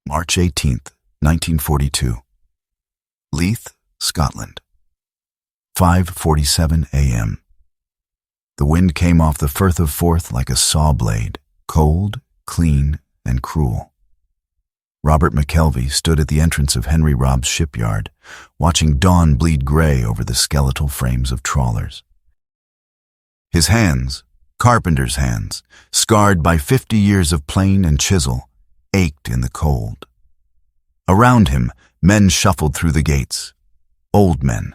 March 18th, 1942. Leith, Scotland. 5:47 a.m. The wind came off the Firth of Forth like a saw blade, cold, clean, and cruel. Robert McKelvey stood at the entrance of Henry Robb's shipyard, watching dawn bleed gray over the skeletal frames of trawlers. His hands, carpenter's hands, scarred by 50 years of plane and chisel, ached in the cold. Around him, men shuffled through the gates. Old men,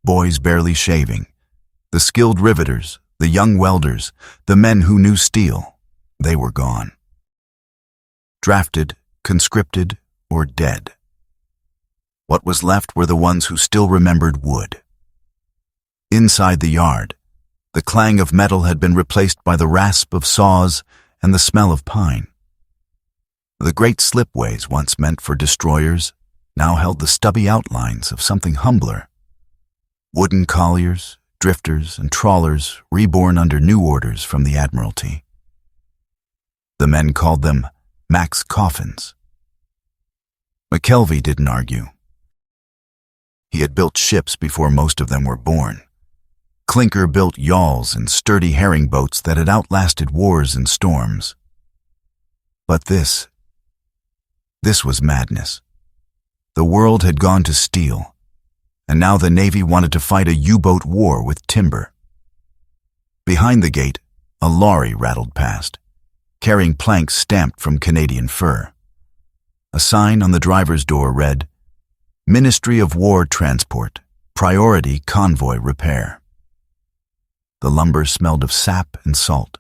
boys barely shaving, the skilled riveters, the young welders, the men who knew steel, they were gone. Drafted, conscripted, or dead. What was left were the ones who still remembered wood. Inside the yard, the clang of metal had been replaced by the rasp of saws and the smell of pine. The great slipways once meant for destroyers now held the stubby outlines of something humbler. Wooden colliers, drifters, and trawlers reborn under new orders from the Admiralty. The men called them Mac's Coffins. McKelvey didn't argue. He had built ships before most of them were born. Clinker-built yawls and sturdy herring boats that had outlasted wars and storms. But this was madness. The world had gone to steel, and now the Navy wanted to fight a U-boat war with timber. Behind the gate, a lorry rattled past, carrying planks stamped from Canadian fir. A sign on the driver's door read, Ministry of War Transport, Priority Convoy Repair. The lumber smelled of sap and salt,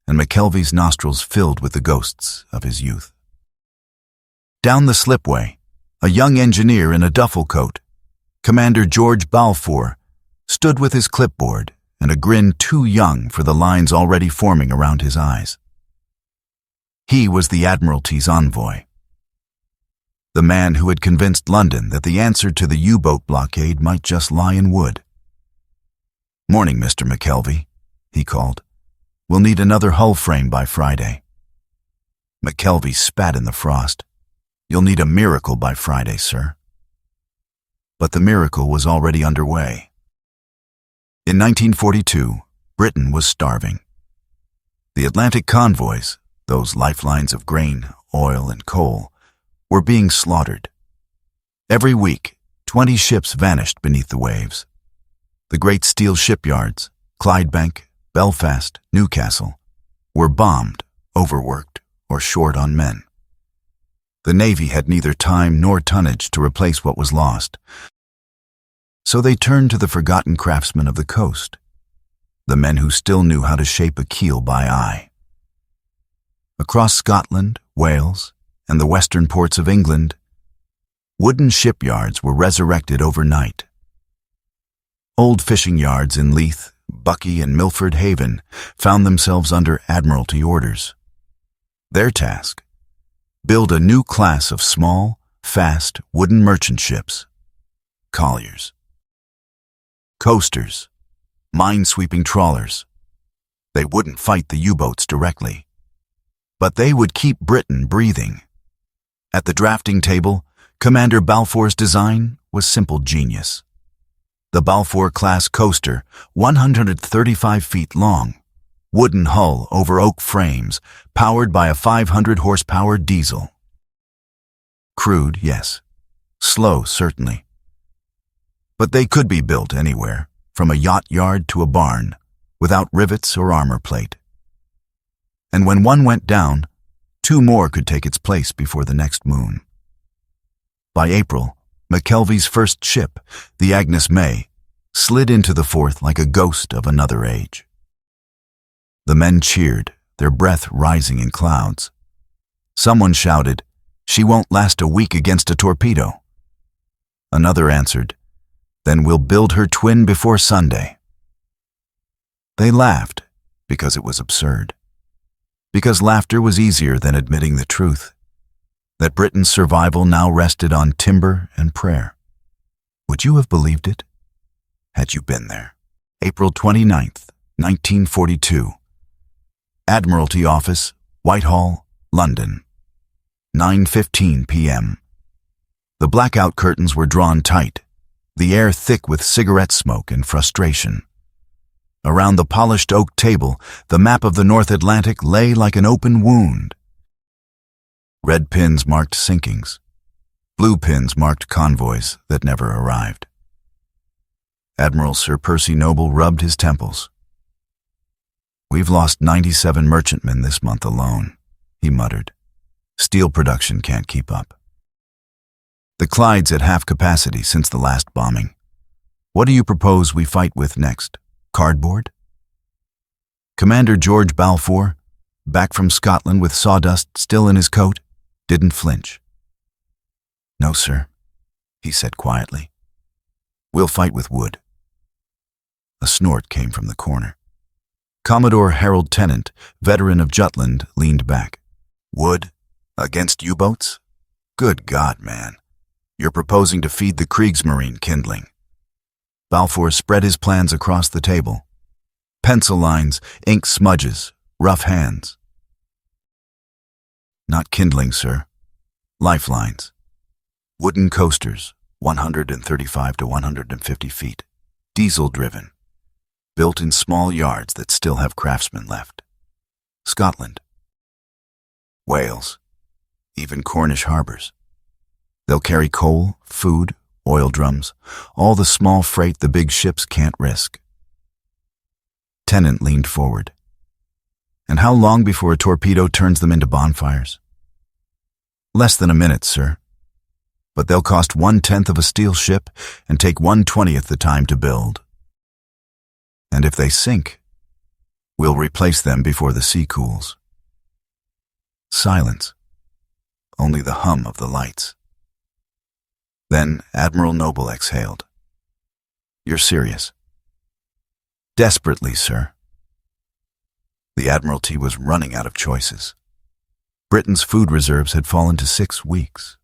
and McKelvey's nostrils filled with the ghosts of his youth. Down the slipway, a young engineer in a duffel coat, Commander George Balfour, stood with his clipboard and a grin too young for the lines already forming around his eyes. He was the Admiralty's envoy. The man who had convinced London that the answer to the U-boat blockade might just lie in wood. "Morning, Mr. McKelvey," he called. "We'll need another hull frame by Friday." McKelvey spat in the frost. "You'll need a miracle by Friday, sir." But the miracle was already underway. In 1942, Britain was starving. The Atlantic convoys, those lifelines of grain, oil, and coal, were being slaughtered. Every week, 20 ships vanished beneath the waves. The great steel shipyards, Clydebank, Belfast, Newcastle, were bombed, overworked, or short on men. The Navy had neither time nor tonnage to replace what was lost. So they turned to the forgotten craftsmen of the coast, the men who still knew how to shape a keel by eye. Across Scotland, Wales, and the western ports of England, wooden shipyards were resurrected overnight. Old fishing yards in Leith, Buckie, and Milford Haven found themselves under Admiralty orders. Their task: build a new class of small, fast, wooden merchant ships, colliers. Coasters, mine-sweeping trawlers. They wouldn't fight the U-boats directly, but they would keep Britain breathing. At the drafting table, Commander Balfour's design was simple genius. The Balfour-class coaster, 135 feet long, wooden hull over oak frames, powered by a 500-horsepower diesel. Crude, yes. Slow, certainly. But they could be built anywhere, from a yacht yard to a barn, without rivets or armor plate. And when one went down, 2 more could take its place before the next moon. By April, McKelvey's first ship, the Agnes May, slid into the Forth like a ghost of another age. The men cheered, their breath rising in clouds. Someone shouted, "She won't last a week against a torpedo." Another answered, "Then we'll build her twin before Sunday." They laughed because it was absurd. Because laughter was easier than admitting the truth, that Britain's survival now rested on timber and prayer. Would you have believed it had you been there? April 29th, 1942. Admiralty Office, Whitehall, London. 9:15 p.m. The blackout curtains were drawn tight, the air thick with cigarette smoke and frustration. Around the polished oak table, the map of the North Atlantic lay like an open wound. Red pins marked sinkings. Blue pins marked convoys that never arrived. Admiral Sir Percy Noble rubbed his temples. "We've lost 97 merchantmen this month alone," he muttered. "Steel production can't keep up. The Clyde's at half capacity since the last bombing. What do you propose we fight with next? Cardboard?" Commander George Balfour, back from Scotland with sawdust still in his coat, didn't flinch. "No, sir," he said quietly. "We'll fight with wood." A snort came from the corner. Commodore Harold Tennant, veteran of Jutland, leaned back. "Wood? Against U-boats? Good God, man. You're proposing to feed the Kriegsmarine kindling." Balfour spread his plans across the table. Pencil lines, ink smudges, rough hands. "Not kindling, sir. Lifelines. Wooden coasters, 135 to 150 feet. Diesel-driven. Built in small yards that still have craftsmen left. Scotland. Wales. Even Cornish harbors. They'll carry coal, food, oil drums, all the small freight the big ships can't risk." Tennant leaned forward. "And how long before a torpedo turns them into bonfires?" "Less than a minute, sir. But they'll cost 1/10 of a steel ship and take 1/20th the time to build. And if they sink, we'll replace them before the sea cools." Silence. Only the hum of the lights. Then Admiral Noble exhaled. "You're serious?" "Desperately, sir." The Admiralty was running out of choices. Britain's food reserves had fallen to 6 weeks.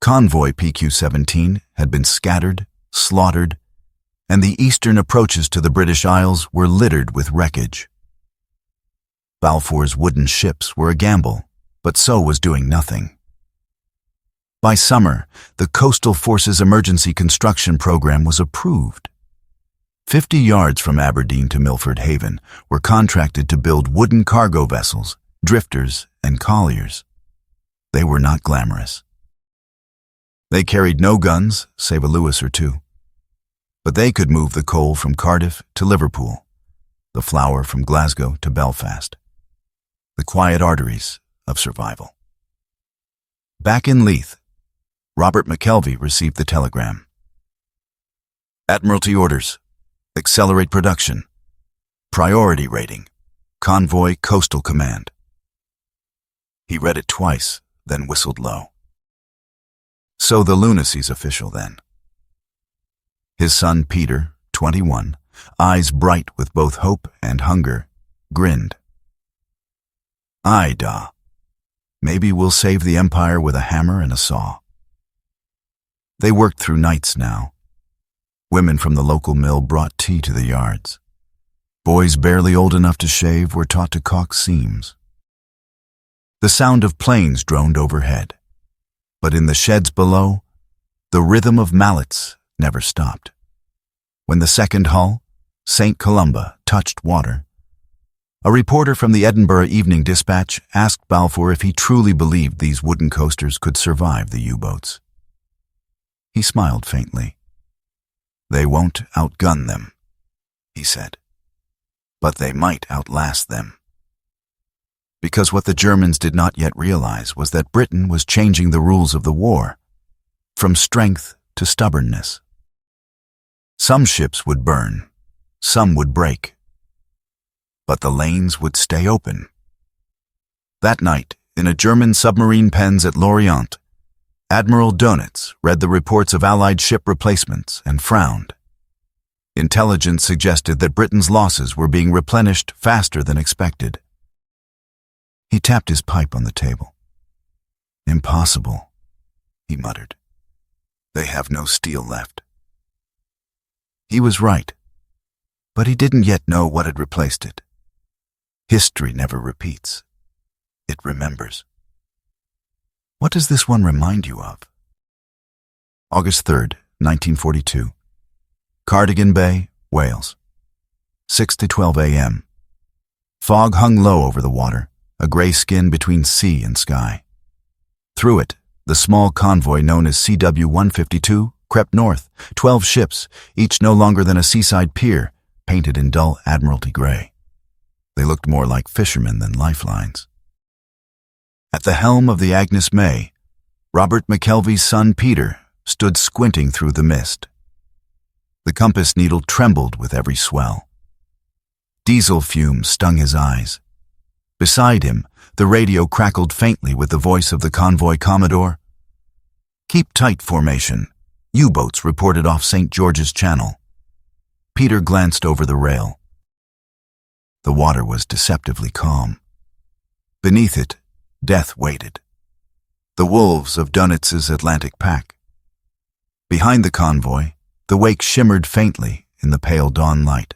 Convoy PQ-17 had been scattered, slaughtered, and the eastern approaches to the British Isles were littered with wreckage. Balfour's wooden ships were a gamble, but so was doing nothing. By summer, the Coastal Forces Emergency Construction Program was approved. 50 yards from Aberdeen to Milford Haven were contracted to build wooden cargo vessels, drifters, and colliers. They were not glamorous. They carried no guns, save a Lewis or two. But they could move the coal from Cardiff to Liverpool, the flour from Glasgow to Belfast. The quiet arteries of survival. Back in Leith, Robert McKelvey received the telegram. "Admiralty orders. Accelerate production. Priority rating. Convoy Coastal Command." He read it twice, then whistled low. So the lunacy's official then. His son Peter, 21, eyes bright with both hope and hunger, grinned. "Aye, da. Maybe we'll save the Empire with a hammer and a saw." They worked through nights now. Women from the local mill brought tea to the yards. Boys barely old enough to shave were taught to caulk seams. The sound of planes droned overhead. But in the sheds below, the rhythm of mallets never stopped. When the second hull, St. Columba, touched water, a reporter from the Edinburgh Evening Dispatch asked Balfour if he truly believed these wooden coasters could survive the U-boats. He smiled faintly. "They won't outgun them," he said. "But they might outlast them." Because what the Germans did not yet realize was that Britain was changing the rules of the war, from strength to stubbornness. Some ships would burn, some would break, but the lanes would stay open. That night, in a German submarine pens at Lorient, Admiral Dönitz read the reports of Allied ship replacements and frowned. Intelligence suggested that Britain's losses were being replenished faster than expected. He tapped his pipe on the table. "Impossible," he muttered. "They have no steel left." He was right, but he didn't yet know what had replaced it. History never repeats. It remembers. What does this one remind you of? August 3rd, 1942. Cardigan Bay, Wales. 6 to 12 a.m. Fog hung low over the water, a gray skin between sea and sky. Through it, the small convoy known as CW-152 crept north, 12 ships, each no longer than a seaside pier, painted in dull Admiralty gray. They looked more like fishermen than lifelines. At the helm of the Agnes May, Robert McKelvey's son Peter stood squinting through the mist. The compass needle trembled with every swell. Diesel fumes stung his eyes. Beside him, the radio crackled faintly with the voice of the convoy commodore. "Keep tight formation. U-boats reported off St. George's Channel." Peter glanced over the rail. The water was deceptively calm. Beneath it, death waited. The wolves of Dunitz's Atlantic pack. Behind the convoy, the wake shimmered faintly in the pale dawn light.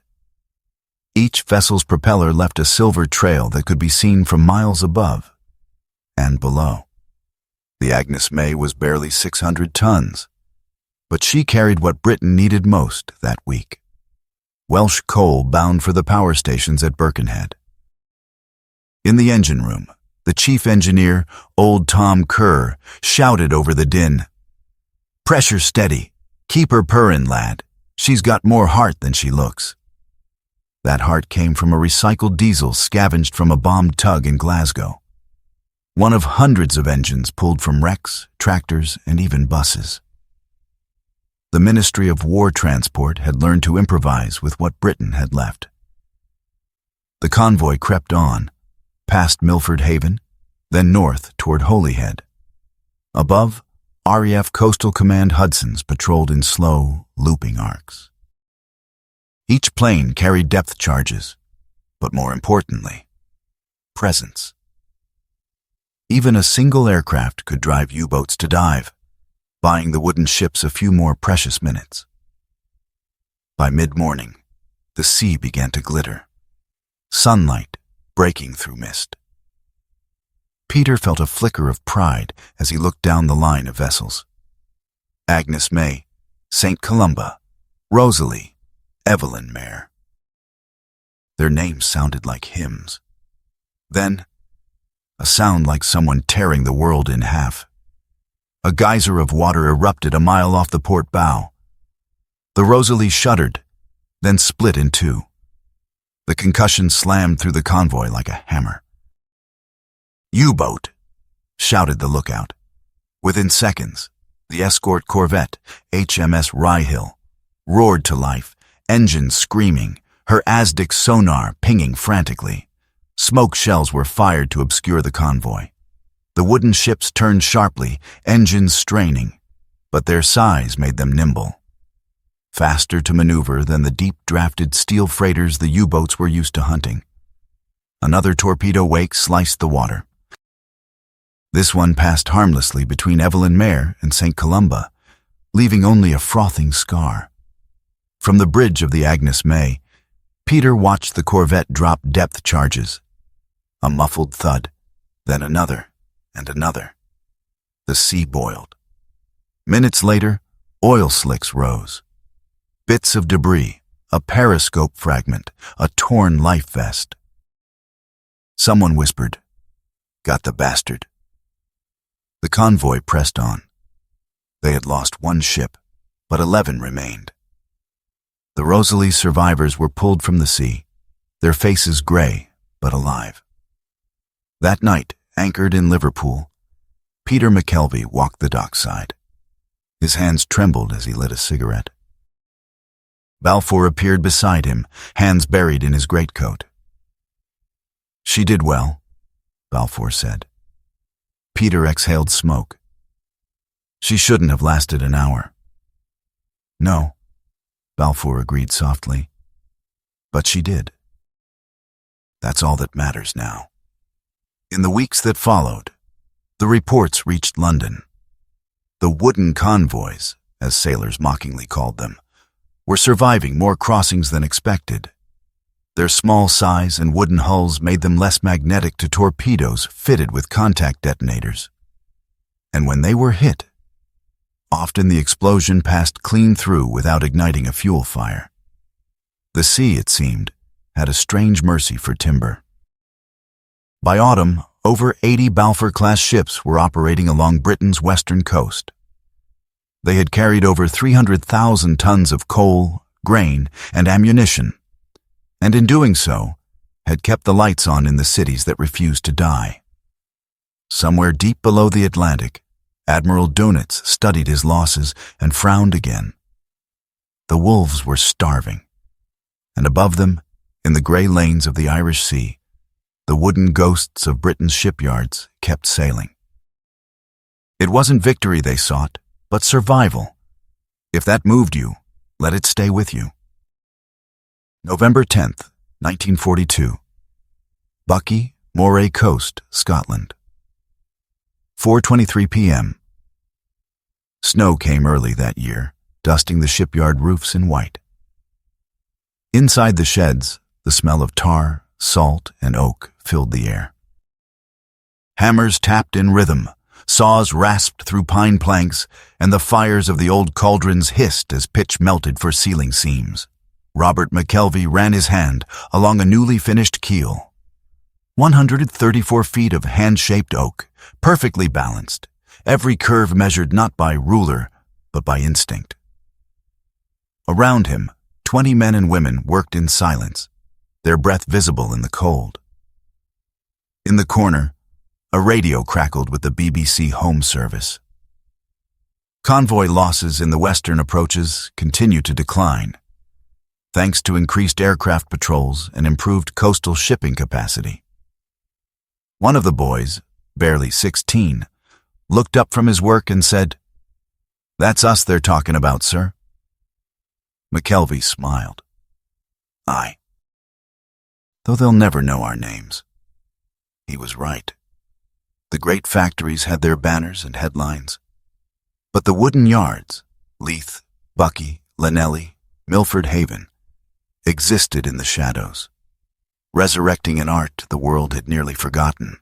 Each vessel's propeller left a silver trail that could be seen from miles above and below. The Agnes May was barely 600 tons, but she carried what Britain needed most that week: Welsh coal bound for the power stations at Birkenhead. In the engine room, the chief engineer, old Tom Kerr, shouted over the din, "Pressure steady. Keep her purrin', lad. She's got more heart than she looks." That heart came from a recycled diesel scavenged from a bombed tug in Glasgow. One of hundreds of engines pulled from wrecks, tractors, and even buses. The Ministry of War Transport had learned to improvise with what Britain had left. The convoy crept on, past Milford Haven, then north toward Holyhead. Above, RAF Coastal Command Hudsons patrolled in slow, looping arcs. Each plane carried depth charges, but more importantly, presence. Even a single aircraft could drive U-boats to dive, buying the wooden ships a few more precious minutes. By mid-morning, the sea began to glitter, sunlight breaking through mist. Peter felt a flicker of pride as he looked down the line of vessels. Agnes May, St. Columba, Rosalie, Evelyn Mare. Their names sounded like hymns. Then, a sound like someone tearing the world in half. A geyser of water erupted a mile off the port bow. The Rosalie shuddered, then split in two. The concussion slammed through the convoy like a hammer. "U-boat!" shouted the lookout. Within seconds, the escort corvette, HMS Ryehill, roared to life, engines screaming, her ASDIC sonar pinging frantically. Smoke shells were fired to obscure the convoy. The wooden ships turned sharply, engines straining, but their size made them nimble. Faster to maneuver than the deep-drafted steel freighters the U-boats were used to hunting. Another torpedo wake sliced the water. This one passed harmlessly between Evelyn Mare and St. Columba, leaving only a frothing scar. From the bridge of the Agnes May, Peter watched the corvette drop depth charges. A muffled thud, then another and another. The sea boiled. Minutes later, oil slicks rose. Bits of debris, a periscope fragment, a torn life vest. Someone whispered, "Got the bastard." The convoy pressed on. They had lost one ship, but 11 remained. The Rosalie survivors were pulled from the sea, their faces gray but alive. That night, anchored in Liverpool, Peter McKelvey walked the dockside. His hands trembled as he lit a cigarette. Balfour appeared beside him, hands buried in his greatcoat. "She did well," Balfour said. Peter exhaled smoke. "She shouldn't have lasted an hour." "No," Balfour agreed softly. "But she did. That's all that matters now." In the weeks that followed, the reports reached London. The wooden convoys, as sailors mockingly called them, were surviving more crossings than expected. Their small size and wooden hulls made them less magnetic to torpedoes fitted with contact detonators. And when they were hit, often the explosion passed clean through without igniting a fuel fire. The sea, it seemed, had a strange mercy for timber. By autumn, over 80 Balfour-class ships were operating along Britain's western coast. They had carried over 300,000 tons of coal, grain, and ammunition, and in doing so, had kept the lights on in the cities that refused to die. Somewhere deep below the Atlantic, Admiral Dönitz studied his losses and frowned again. The wolves were starving, and above them, in the grey lanes of the Irish Sea, the wooden ghosts of Britain's shipyards kept sailing. It wasn't victory they sought, but survival. If that moved you, let it stay with you. November 10th, 1942. Buckie, Moray Coast, Scotland. 4:23 p.m. Snow came early that year, dusting the shipyard roofs in white. Inside the sheds, the smell of tar, salt, and oak filled the air. Hammers tapped in rhythm, saws rasped through pine planks, and the fires of the old cauldrons hissed as pitch melted for ceiling seams. Robert McKelvey ran his hand along a newly finished keel. 134 feet of hand-shaped oak, perfectly balanced, every curve measured not by ruler, but by instinct. Around him, 20 men and women worked in silence, their breath visible in the cold. In the corner, a radio crackled with the BBC Home Service. Convoy losses in the western approaches continue to decline, thanks to increased aircraft patrols and improved coastal shipping capacity. One of the boys, barely 16, looked up from his work and said, "That's us they're talking about, sir." McKelvey smiled. "Aye. Though they'll never know our names." He was right. The great factories had their banners and headlines, but the wooden yards, Leith, Buckie, Llanelli, Milford Haven, existed in the shadows, resurrecting an art the world had nearly forgotten.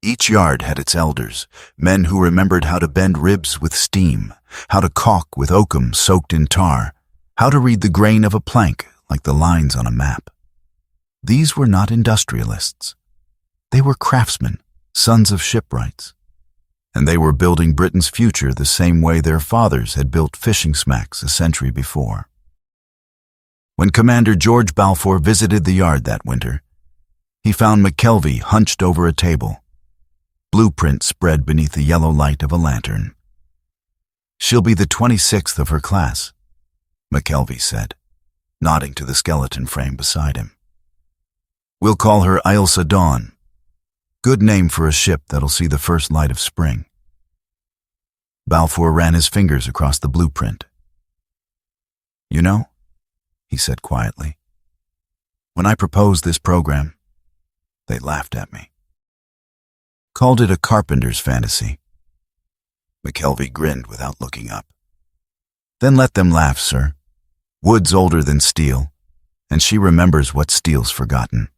Each yard had its elders, men who remembered how to bend ribs with steam, how to caulk with oakum soaked in tar, how to read the grain of a plank like the lines on a map. These were not industrialists. They were craftsmen, sons of shipwrights, and they were building Britain's future the same way their fathers had built fishing smacks a century before. When Commander George Balfour visited the yard that winter, he found McKelvey hunched over a table, blueprint spread beneath the yellow light of a lantern. "She'll be the 26th of her class," McKelvey said, nodding to the skeleton frame beside him. "We'll call her Ailsa Dawn. Good name for a ship that'll see the first light of spring." Balfour ran his fingers across the blueprint. "You know," he said quietly, "when I proposed this program, they laughed at me. Called it a carpenter's fantasy." McKelvey grinned without looking up. "Then let them laugh, sir. Wood's older than steel, and she remembers what steel's forgotten."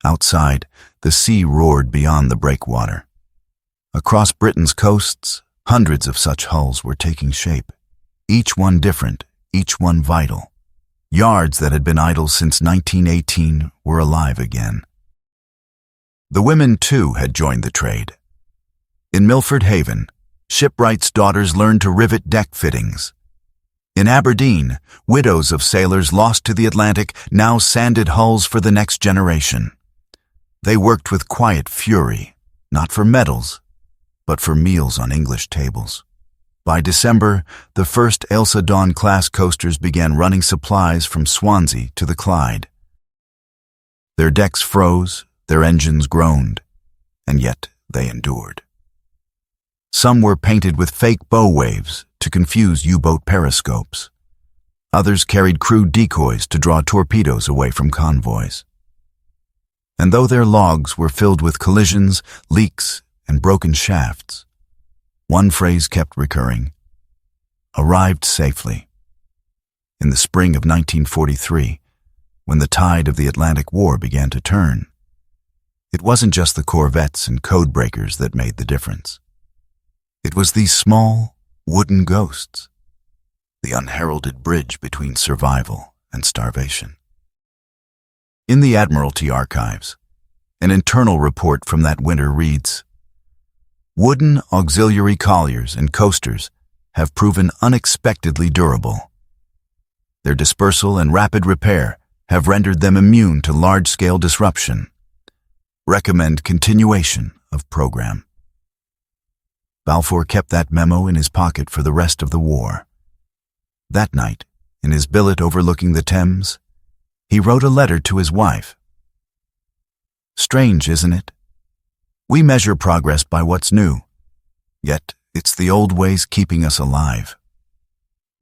Outside, the sea roared beyond the breakwater. Across Britain's coasts, hundreds of such hulls were taking shape, each one different, each one vital. Yards that had been idle since 1918 were alive again. The women, too, had joined the trade. In Milford Haven, shipwrights' daughters learned to rivet deck fittings. In Aberdeen, widows of sailors lost to the Atlantic now sanded hulls for the next generation. They worked with quiet fury, not for medals, but for meals on English tables. By December, the first Ailsa Dawn-class coasters began running supplies from Swansea to the Clyde. Their decks froze, their engines groaned, and yet they endured. Some were painted with fake bow waves to confuse U-boat periscopes. Others carried crude decoys to draw torpedoes away from convoys. And though their logs were filled with collisions, leaks, and broken shafts, one phrase kept recurring: "Arrived safely." In the spring of 1943, when the tide of the Atlantic War began to turn, it wasn't just the corvettes and code breakers that made the difference. It was these small, wooden ghosts, the unheralded bridge between survival and starvation. In the Admiralty archives, an internal report from that winter reads, "Wooden auxiliary colliers and coasters have proven unexpectedly durable. Their dispersal and rapid repair have rendered them immune to large-scale disruption. Recommend continuation of program." Balfour kept that memo in his pocket for the rest of the war. That night, in his billet overlooking the Thames, he wrote a letter to his wife. "Strange, isn't it? We measure progress by what's new, yet it's the old ways keeping us alive.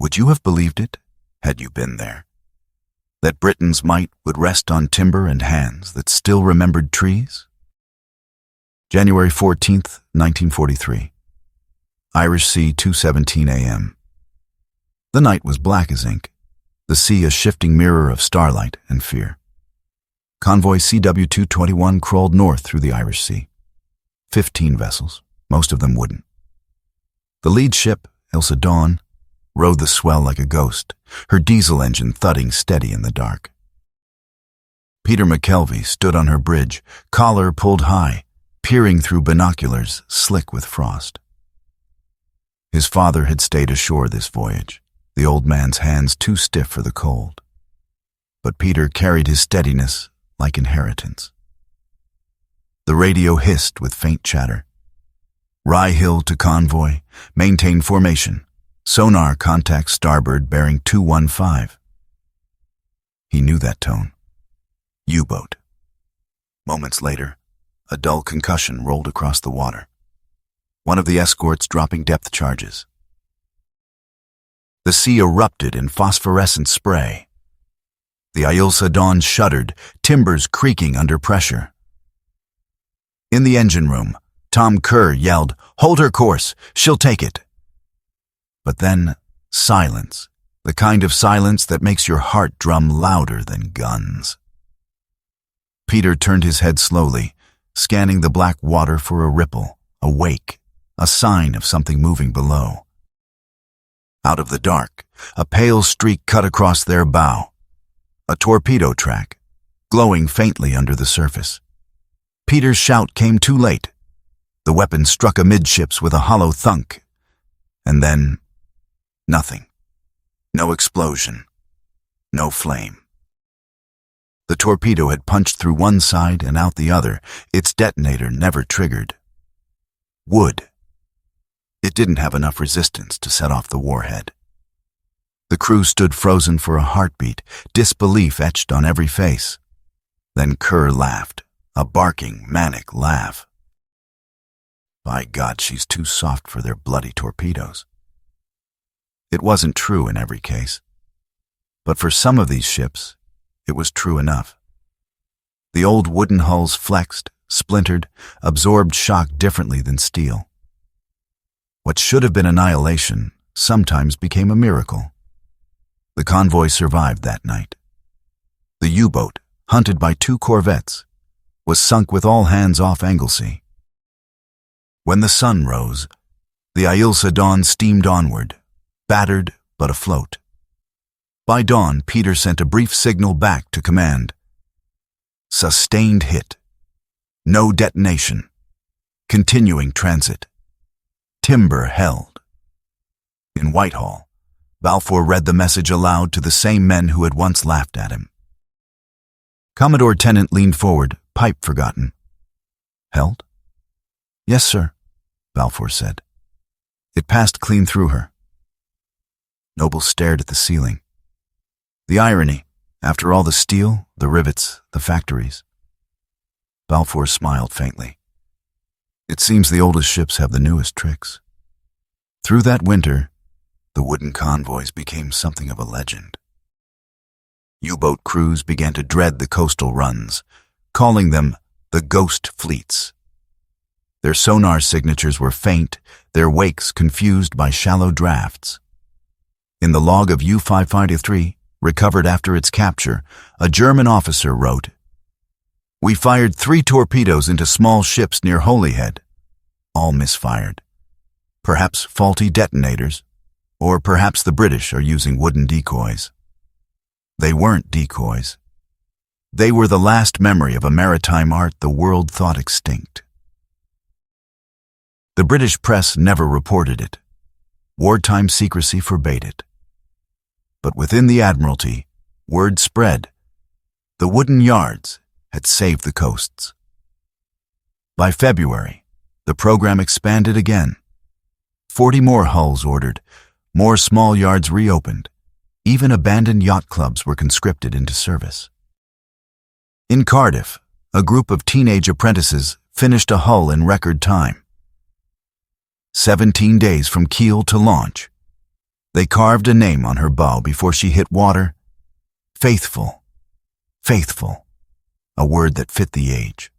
Would you have believed it, had you been there? That Britain's might would rest on timber and hands that still remembered trees?" January 14th, 1943. Irish Sea, 2:17 a.m. The night was black as ink, the sea a shifting mirror of starlight and fear. Convoy CW-221 crawled north through the Irish Sea. 15 vessels, most of them wooden. The lead ship, Ilse Dawn, rode the swell like a ghost, her diesel engine thudding steady in the dark. Peter McKelvey stood on her bridge, collar pulled high, peering through binoculars slick with frost. His father had stayed ashore this voyage, the old man's hands too stiff for the cold. But Peter carried his steadiness like inheritance. The radio hissed with faint chatter. "Rye Hill to Convoy, maintain formation. Sonar contact starboard bearing 215. He knew that tone. U-boat. Moments later, a dull concussion rolled across the water. One of the escorts dropping depth charges. The sea erupted in phosphorescent spray. The Ilse Dawn shuddered, timbers creaking under pressure. In the engine room, Tom Kerr yelled, "Hold her course, she'll take it." But then, silence, the kind of silence that makes your heart drum louder than guns. Peter turned his head slowly, scanning the black water for a ripple, a wake, a sign of something moving below. Out of the dark, a pale streak cut across their bow. A torpedo track, glowing faintly under the surface. Peter's shout came too late. The weapon struck amidships with a hollow thunk. And then, nothing. No explosion. No flame. The torpedo had punched through one side and out the other, its detonator never triggered. Wood. It didn't have enough resistance to set off the warhead. The crew stood frozen for a heartbeat, disbelief etched on every face. Then Kerr laughed, a barking, manic laugh. By God, she's too soft for their bloody torpedoes. It wasn't true in every case. But for some of these ships, it was true enough. The old wooden hulls flexed, splintered, absorbed shock differently than steel. What should have been annihilation sometimes became a miracle. The Convoy survived that night. The U-boat, hunted by 2 corvettes, was sunk with all hands off Anglesey. When the sun rose, the Ilse Dawn steamed onward, battered but afloat. By dawn, Peter sent a brief signal back to command. Sustained hit. No detonation. Continuing transit. Timber held. In Whitehall, Balfour read the message aloud to the same men who had once laughed at him. Commodore Tennant leaned forward, pipe forgotten. Held? Yes, sir, Balfour said. It passed clean through her. Noble stared at the ceiling. The irony, after all the steel, the rivets, the factories. Balfour smiled faintly. It seems the oldest ships have the newest tricks. Through that winter, the wooden convoys became something of a legend. U-boat crews began to dread the coastal runs, calling them the ghost fleets. Their sonar signatures were faint, their wakes confused by shallow drafts. In the log of U-553, recovered after its capture, a German officer wrote, "We fired 3 torpedoes into small ships near Holyhead. All misfired. Perhaps faulty detonators, or perhaps the British are using wooden decoys. They weren't decoys. They were the last memory of a maritime art the world thought extinct. The British press never reported it. Wartime secrecy forbade it. But within the Admiralty, word spread. The wooden yards had saved the coasts. By February, the program expanded again. 40 more hulls ordered, more small yards reopened. Even abandoned yacht clubs were conscripted into service. In Cardiff, a group of teenage apprentices finished a hull in record time. 17 days from keel to launch. They carved a name on her bow before she hit water. Faithful. Faithful. A word that fit the age.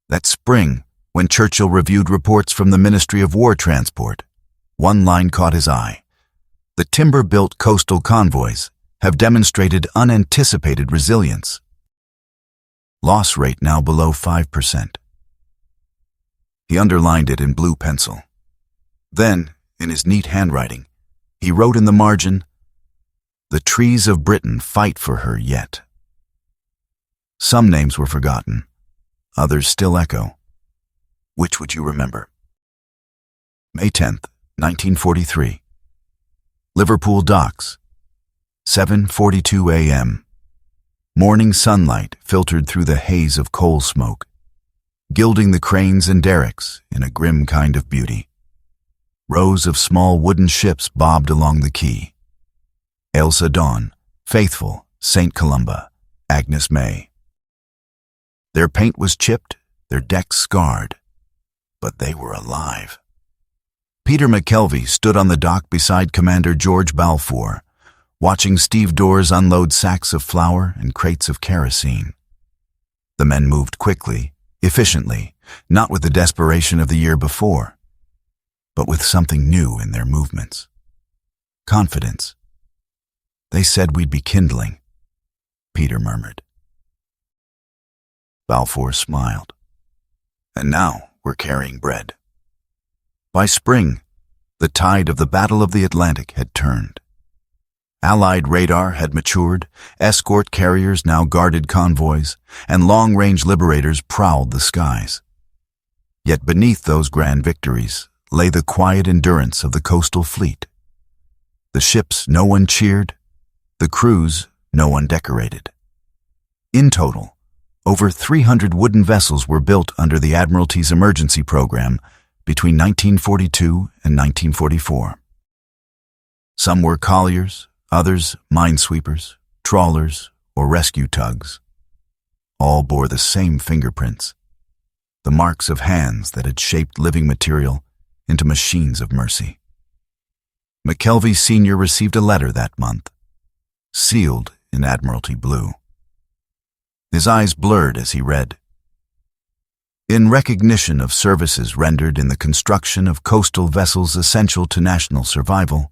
That spring, when Churchill reviewed reports from the Ministry of War Transport, one line caught his eye. The timber-built coastal convoys have demonstrated unanticipated resilience. Loss rate now below 5%. He underlined it in blue pencil. Then, in his neat handwriting, he wrote in the margin, "The trees of Britain fight for her yet." Some names were forgotten. Others still echo. Which would you remember? May 10th, 1943. Liverpool docks. 7:42 a.m. Morning sunlight filtered through the haze of coal smoke, gilding the cranes and derricks in a grim kind of beauty. Rows of small wooden ships bobbed along the quay. Ailsa Dawn, Faithful, St. Columba, Agnes May. Their paint was chipped, their decks scarred, but they were alive. Peter McKelvey stood on the dock beside Commander George Balfour, watching Steve Doors unload sacks of flour and crates of kerosene. The men moved quickly, efficiently, not with the desperation of the year before, but with something new in their movements. Confidence. "They said we'd be kindling," Peter murmured. Balfour smiled. "And now we're carrying bread." By spring, the tide of the Battle of the Atlantic had turned. Allied radar had matured, escort carriers now guarded convoys, and long-range liberators prowled the skies. Yet beneath those grand victories lay the quiet endurance of the coastal fleet. The ships no one cheered, the crews no one decorated. In total, over 300 wooden vessels were built under the Admiralty's emergency program between 1942 and 1944. Some were colliers, others minesweepers, trawlers, or rescue tugs. All bore the same fingerprints, the marks of hands that had shaped living material into machines of mercy. McKelvey Sr. received a letter that month, sealed in Admiralty blue. His eyes blurred as he read, "In recognition of services rendered in the construction of coastal vessels essential to national survival,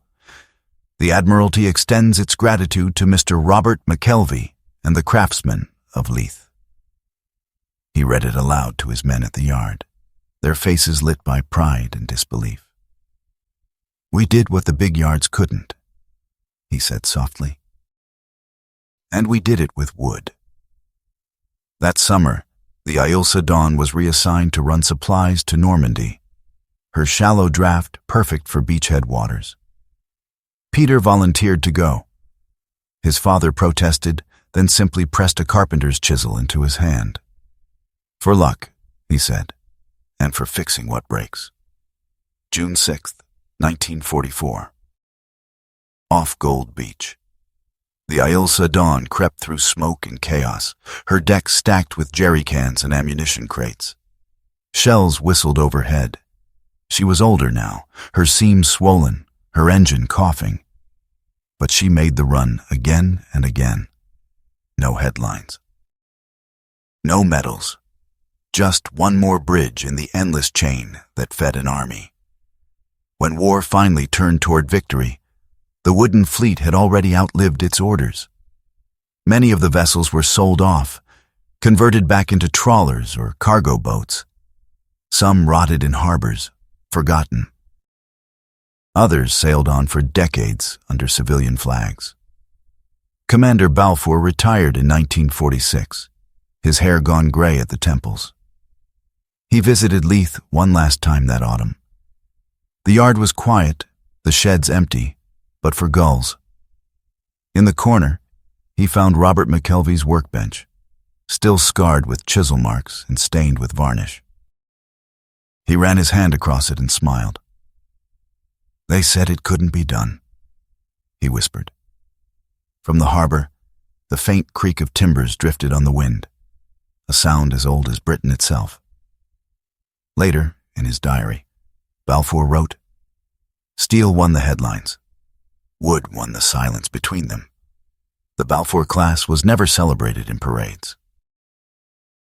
the Admiralty extends its gratitude to Mr. Robert McKelvey and the craftsmen of Leith." He read it aloud to his men at the yard, their faces lit by pride and disbelief. "We did what the big yards couldn't," he said softly. "And we did it with wood." That summer, the Ailsa Dawn was reassigned to run supplies to Normandy, her shallow draft perfect for beachhead waters. Peter volunteered to go. His father protested, then simply pressed a carpenter's chisel into his hand. "For luck," he said, "and for fixing what breaks." June 6th, 1944. Off Gold Beach. The Ailsa Dawn crept through smoke and chaos, her deck stacked with jerry cans and ammunition crates. Shells whistled overhead. She was older now, her seams swollen, her engine coughing. But she made the run again and again. No headlines. No medals. Just one more bridge in the endless chain that fed an army. When war finally turned toward victory, the wooden fleet had already outlived its orders. Many of the vessels were sold off, converted back into trawlers or cargo boats. Some rotted in harbors, forgotten, Others sailed on for decades under civilian flags. Commander Balfour retired in 1946, his hair gone gray at the temples. He visited Leith one last time that autumn. The yard was quiet, the sheds empty, but for gulls. In the corner, he found Robert McKelvey's workbench, still scarred with chisel marks and stained with varnish. He ran his hand across it and smiled. "They said it couldn't be done," he whispered. From the harbor, the faint creak of timbers drifted on the wind, a sound as old as Britain itself. Later, in his diary, Balfour wrote, "Steel won the headlines. Wood won the silence between them. The Balfour-class was never celebrated in parades.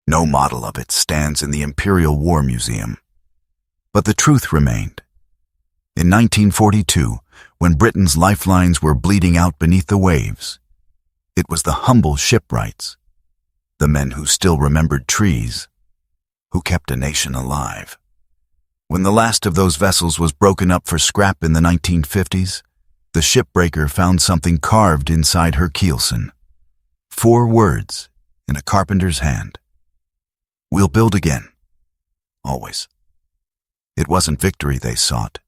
No model of it stands in the Imperial War Museum. But the truth remained. In 1942, when Britain's lifelines were bleeding out beneath the waves, it was the humble shipwrights, the men who still remembered trees, who kept a nation alive. When the last of those vessels was broken up for scrap in the 1950s, the shipbreaker found something carved inside her keelson. 4 words in a carpenter's hand. We'll build again. Always. It wasn't victory they sought,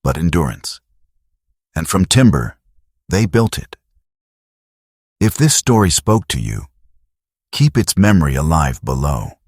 but endurance. And from timber, they built it. If this story spoke to you, keep its memory alive below.